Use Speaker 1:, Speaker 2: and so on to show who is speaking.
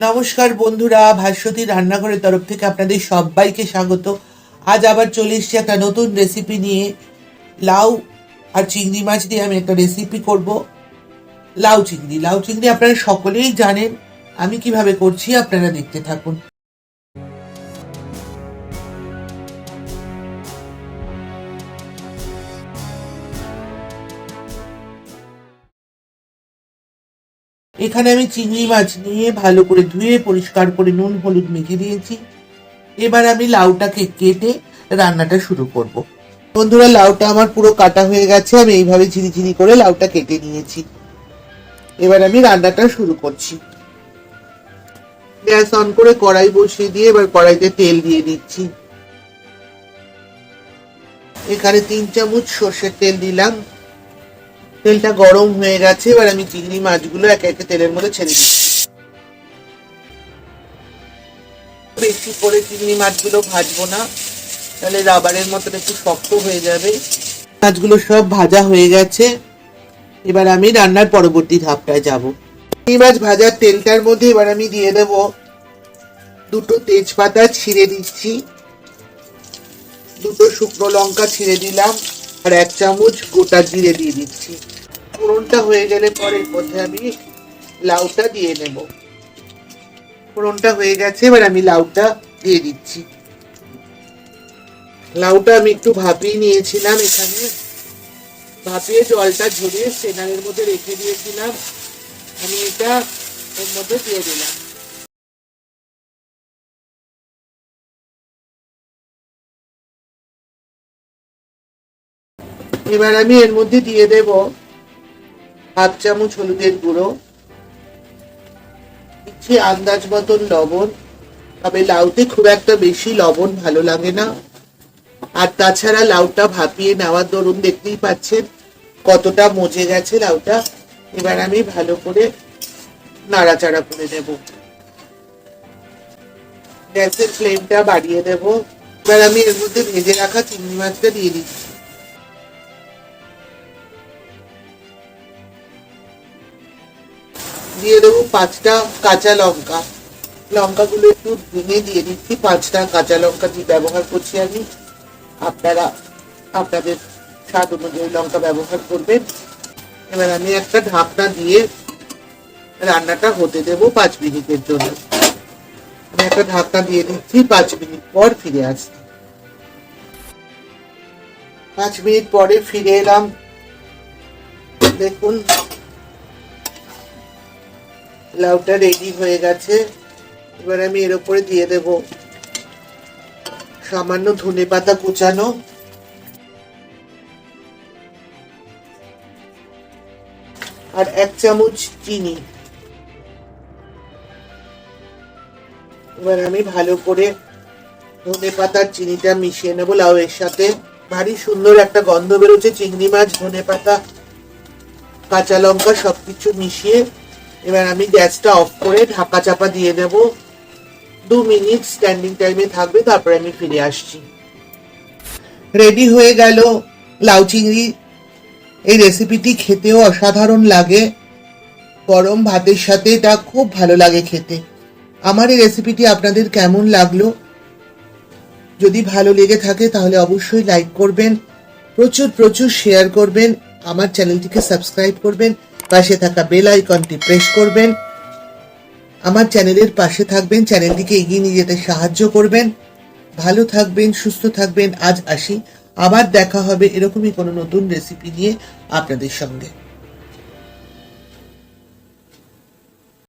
Speaker 1: নমস্কার বন্ধুরা, ভাস্বতী রান্নাঘরের তরফ থেকে আপনাদের সবাইকে স্বাগত। আজ আবার চলে এসেছি একটা নতুন রেসিপি নিয়ে। লাউ আর চিংড়ি মাছ দিয়ে আমি একটা রেসিপি করব। লাউ চিংড়ি আপনারা সকলেই জানেন। আমি কিভাবে করছি আপনারা দেখতে থাকুন। এখানে আমি চিংড়ি মাছ নিয়ে ভালো করে ধুয়ে পরিষ্কার করে নুন হলুদ মেখে দিয়েছি। এবার আমি লাউটাকে কেটে রান্নাটা শুরু করব। বন্ধুরা, লাউটা আমার পুরো কাটা হয়ে গেছে। আমি এইভাবে ঝিরিঝিরি করে লাউটা কেটে নিয়েছি। এবার আমি রান্নাটা শুরু করছি। গ্যাস অন করে কড়াই বসিয়ে দিয়ে এবার কড়াইতে তেল দিয়ে দিচ্ছি। এখানে 3 চামচ সর্ষের তেল দিলাম। তেলটা গরম হয়ে গেছে। এবার আমি চিংড়ি মাছগুলো একে একে তেলের মধ্যে ছেড়ে দিচ্ছি। বেশি করে চিংড়ি মাছগুলো ভাজবো না, তাহলে রাবারের মতন একটু শক্ত হয়ে যাবে। মাছগুলো সব ভাজা হয়ে গেছে। এবার আমি রান্নার পরবর্তী ধাপটায় যাব। চিংড়ি মাছ ভাজার তেলটার মধ্যে এবার আমি দিয়ে দেব 2টো তেজপাতা ছিঁড়ে দিচ্ছি, 2টো শুকনো লঙ্কা ছিঁড়ে দিলাম, আর 1 চামচ গোটা জিরে দিয়ে দিচ্ছি। ফোড়নটা হয়ে গেলে পরে মধ্যে আমি লাউটা দিয়ে নেব। ফোড়নটা হয়ে গেছে। এবার আমি লাউটা দিয়ে দিচ্ছি। লাউটা আমি একটু ভাপিয়ে নিয়েছিলাম। এখানে ভাপিয়ে জলটা ঝরিয়ে স্ট্রেনারের মধ্যে রেখে দিয়েছিলাম। আমি এটা এর মধ্যে দিয়ে দিলাম। এবার আমি এর মধ্যে দিয়ে দেব 1/2 চামচ হলুদের গুঁড়ো, দিচ্ছি আন্দাজ মতন লবণ। তবে লাউতে খুব একটা বেশি লবণ ভালো লাগে না। আর তাছাড়া লাউটা ভাপিয়ে নেওয়ার দরুন দেখতেই পাচ্ছেন কতটা মজে গেছে লাউটা। এবার আমি ভালো করে নাড়াচাড়া করে দেব। গ্যাসের ফ্লেমটা বাড়িয়ে দেব। এবার আমি এর মধ্যে ভেজে রাখা চিংড়ি মাছটা দিয়ে দিচ্ছি। দিয়ে দেবো 5টা কাঁচা লঙ্কা। লঙ্কাগুলো একটু ভেঙে দিয়ে দিচ্ছি। 5টা কাঁচা লঙ্কা দিয়ে ব্যবহার করছি আমি। আপনারা আপনাদের স্বাদ অনুযায়ী লঙ্কা ব্যবহার করবেন। এবার আমি একটা ঢাকনা দিয়ে রান্নাটা হতে দেব 5 মিনিটের জন্য। আমি একটা ঢাকনা দিয়ে দিচ্ছি। 5 মিনিট পর ফিরে আসছি। 5 মিনিট পরে ফিরে এলাম। দেখুন লাউটা রেডি হয়ে গেছে। এবার আমি এর উপরে দিয়ে দেব সামান্য ধনেপাতা কুচানো, আর 1 চামচ চিনি। এবার আমি ভালো করে ধনেপাতার চিনিটা মিশিয়ে নেবো লাউ এর সাথে। ভারী সুন্দর একটা গন্ধ বেরোচ্ছে। চিংড়ি মাছ, ধনেপাতা, কাঁচা লঙ্কা সবকিছু মিশিয়ে এবার আমি গ্যাসটা অফ করে ঢাকা চাপা দিয়ে দেব। 2 মিনিট স্ট্যান্ডিং টাইমে থাকবে, তারপরে আমি ফিরে আসছি। রেডি হয়ে গেল লাউ চিংড়ি। এই রেসিপিটি খেতেও অসাধারণ লাগে। গরম ভাতের সাথে এটা খুব ভালো লাগে খেতে। আমার এই রেসিপিটি আপনাদের কেমন লাগলো? যদি ভালো লেগে থাকে তাহলে অবশ্যই লাইক করবেন, প্রচুর প্রচুর শেয়ার করবেন, আমার চ্যানেলটিকে সাবস্ক্রাইব করবেন, পাশে থাকা বেল আইকনটি প্রেস করবেন। আমার চ্যানেলের পাশে থাকবেন, চ্যানেলটিকে এগিয়ে নিয়ে যেতে সাহায্য করবেন। ভালো থাকবেন, সুস্থ থাকবেন। আজ আসি, আবার দেখা হবে এরকমই কোনো নতুন রেসিপি নিয়ে আপনাদের সঙ্গে।